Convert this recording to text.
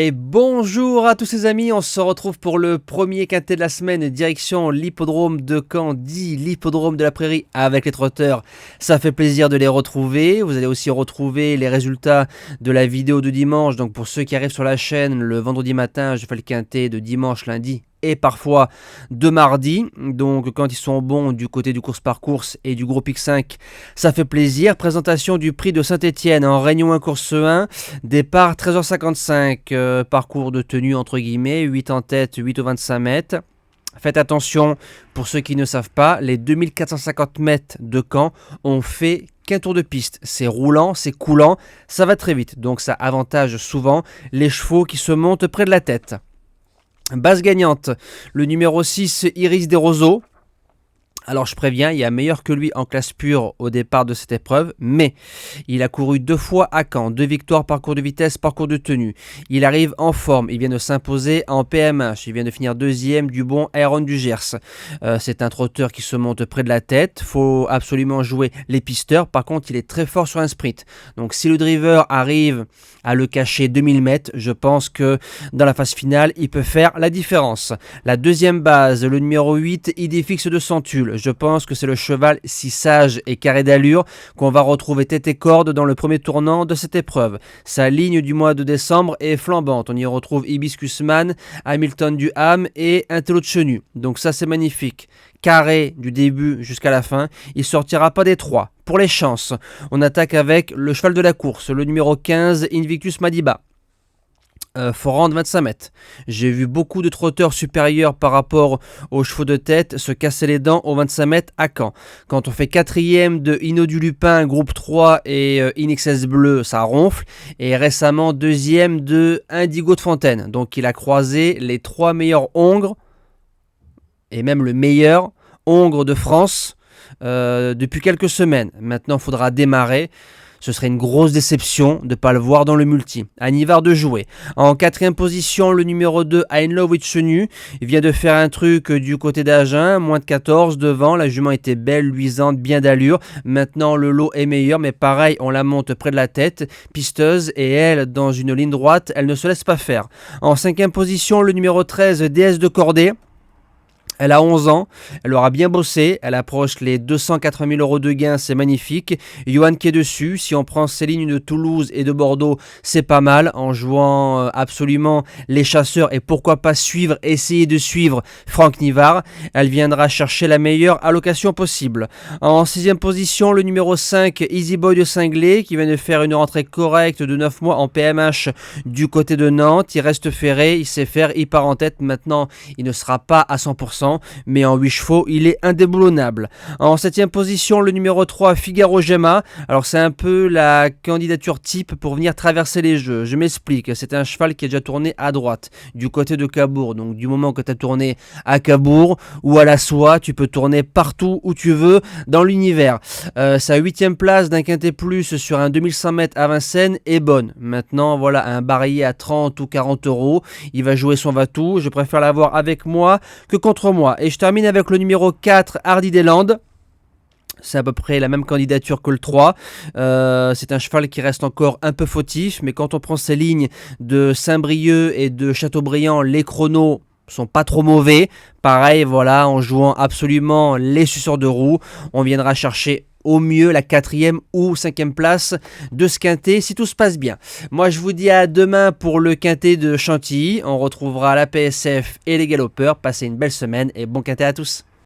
Et bonjour à tous ces amis, on se retrouve pour le premier quintet de la semaine, direction l'hippodrome de Caen, dit l'hippodrome de la Prairie avec les trotteurs. Ça fait plaisir de les retrouver, vous allez aussi retrouver les résultats de la vidéo de dimanche, donc pour ceux qui arrivent sur la chaîne, le vendredi matin, je fais le quintet de dimanche, lundi et parfois de mardi, donc quand ils sont bons du côté du course par course et du groupe X5, ça fait plaisir. Présentation du prix de Saint-Etienne en Réunion 1 course 1, départ 13h55, parcours de tenue entre guillemets, 8 en tête, 8 au 25 mètres. Faites attention, pour ceux qui ne savent pas, les 2450 mètres de Caen ont fait qu'un tour de piste. C'est roulant, c'est coulant, ça va très vite, donc ça avantage souvent les chevaux qui se montent près de la tête. Base gagnante, le numéro 6, Iris des Roseaux. Alors je préviens, il y a meilleur que lui en classe pure au départ de cette épreuve, mais il a couru 2 fois à Caen, 2 victoires, parcours de vitesse, parcours de tenue. Il arrive en forme, il vient de s'imposer en PMH, il vient de finir deuxième du bon Aaron du Gers. C'est un trotteur qui se monte près de la tête, faut absolument jouer les pisteurs, par contre il est très fort sur un sprint. Donc si le driver arrive à le cacher 2000 mètres, je pense que dans la phase finale, il peut faire la différence. La deuxième base, le numéro 8, Idéfix de Centulle. Je pense que c'est le cheval si sage et carré d'allure qu'on va retrouver tête et corde dans le premier tournant de cette épreuve. Sa ligne du mois de décembre est flambante. On y retrouve Hibiscus Man, Hamilton du Ham et Intello de Chenu. Donc ça c'est magnifique. Carré du début jusqu'à la fin, il sortira pas des 3. Pour les chances, on attaque avec le cheval de la course, le numéro 15, Invictus Madiba. Faut rendre 25 mètres. J'ai vu beaucoup de trotteurs supérieurs par rapport aux chevaux de tête se casser les dents aux 25 mètres à Caen. Quand on fait quatrième de Inno du Lupin, groupe 3 et Inexcess Bleu, ça ronfle. Et récemment deuxième de Indigo de Fontaine. Donc il a croisé les 3 meilleurs hongres et même le meilleur hongre de France depuis quelques semaines. Maintenant il faudra démarrer. Ce serait une grosse déception de ne pas le voir dans le multi. Anivard de jouer. En quatrième position, le numéro 2, In Love with Chenu. Il vient de faire un truc du côté d'Agen, moins de 14 devant. La jument était belle, luisante, bien d'allure. Maintenant, le lot est meilleur, mais pareil, on la monte près de la tête. Pisteuse, et elle, dans une ligne droite, elle ne se laisse pas faire. En cinquième position, le numéro 13, Déesse de Cordée. Elle a 11 ans, elle aura bien bossé, elle approche les 280 000 € de gains, c'est magnifique. Johan qui est dessus, si on prend ses lignes de Toulouse et de Bordeaux, c'est pas mal, en jouant absolument les chasseurs et pourquoi pas essayer de suivre Franck Nivard. Elle viendra chercher la meilleure allocation possible. En sixième position, le numéro 5, Easy Boy de Cinglé, qui vient de faire une rentrée correcte de 9 mois en PMH du côté de Nantes. Il reste ferré, il sait faire, il part en tête. Maintenant, il ne sera pas à 100%. Mais en 8 chevaux, il est indéboulonnable. En 7ème position, le numéro 3, Figaro Gemma. Alors c'est un peu la candidature type pour venir traverser les jeux. Je m'explique, c'est un cheval qui a déjà tourné à droite, du côté de Cabourg. Donc du moment que tu as tourné à Cabourg ou à la Soie, tu peux tourner partout où tu veux dans l'univers. Sa 8ème place d'un quintet plus sur un 2100 mètres à Vincennes est bonne. Maintenant, voilà, un barillet à 30 ou 40 €. Il va jouer son va-tout. Je préfère l'avoir avec moi que contre moi. Et je termine avec le numéro 4, Hardy des Landes. C'est à peu près la même candidature que le 3. C'est un cheval qui reste encore un peu fautif, mais quand on prend ces lignes de Saint-Brieuc et de Châteaubriand, les chronos sont pas trop mauvais. Pareil, voilà, en jouant absolument les suceurs de roue, on viendra chercher au mieux la 4e ou 5e place de ce quintet si tout se passe bien. Moi je vous dis à demain pour le quintet de Chantilly. On retrouvera la PSF et les galopeurs. Passez une belle semaine et bon quintet à tous.